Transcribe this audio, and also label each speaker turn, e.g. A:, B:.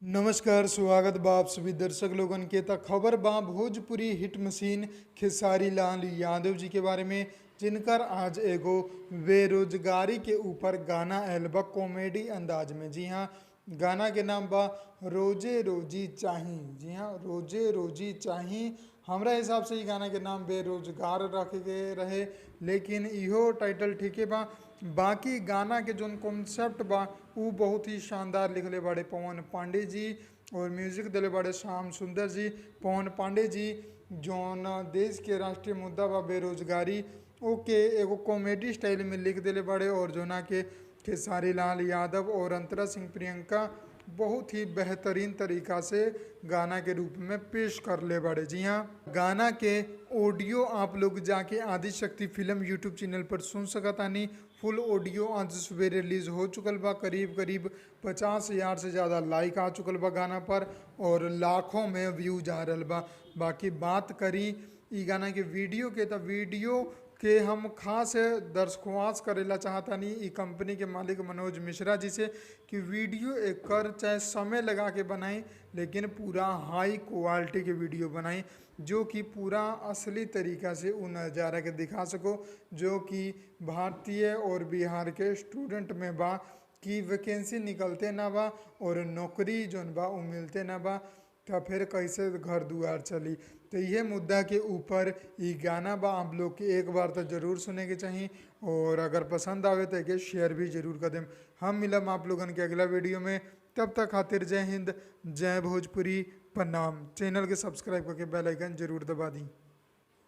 A: नमस्कार, स्वागत बा आप सभी दर्शक लोगन के। त खबर बा भोजपुरी हिट मशीन खेसारी लाल यादव जी के बारे में, जिनकर आज एगो बेरोजगारी के ऊपर गाना आयल बा कॉमेडी अंदाज में। जी हाँ, गाना के नाम बा रोजे रोजी चाही। जी हाँ, रोजे रोजी चाही। हमरा हिसाब से ई गाना के नाम बेरोजगार रखे के रहे, लेकिन इहो टाइटल ठीके बा। बाकी गाना के जोन कॉन्सेप्ट बा उ बहुत ही शानदार लिखले बड़े पवन पांडे जी, और म्यूजिक दिले बड़े श्याम सुंदर जी। पवन पांडे जी जौन देश के राष्ट्रीय मुद्दा बा बेरोजगारी, ओके एगो कॉमेडी स्टाइल में लिख दिले बड़े, और जोना के खेसारी लाल यादव और अंतरा सिंह प्रियंका बहुत ही बेहतरीन तरीका से गाना के रूप में पेश कर ले बड़े। जी हाँ, गाना के ऑडियो आप लोग जाके आदिशक्ति फिल्म यूट्यूब चैनल पर सुन सकतानी। फुल ऑडियो आज सुबह रिलीज हो चुकल बा। करीब करीब 50,000 से ज़्यादा लाइक आ चुकल बा गाना पर, और लाखों में व्यूज आ रहल बा। बाकी बात करी ई गाना के वीडियो के, तो वीडियो के हम खास दर्शकवास करेला चाहतानी ई कंपनी के मालिक मनोज मिश्रा जी से, कि वीडियो एकर चाहे समय लगा के बनाई, लेकिन पूरा हाई क्वालिटी के वीडियो बनाई, जो कि पूरा असली तरीका से उन नज़ारा के दिखा सको जो कि भारतीय और बिहार के स्टूडेंट में बा, कि वैकेंसी निकलते ना बा और नौकरी जोन बा उ मिलते ना बा, तो फिर कैसे घर दुआर चली। तो ये मुद्दा के ऊपर ये गाना बा, आप लोग के एक बार तो ज़रूर सुने के चाहिए, और अगर पसंद आवे तो एक शेयर भी जरूर कर दें। हम मिलम आप लोगन के अगला वीडियो में, तब तक खातिर जय हिंद, जय भोजपुरी, प्रणाम। चैनल के सब्सक्राइब करके बेल आइकन जरूर दबा दी।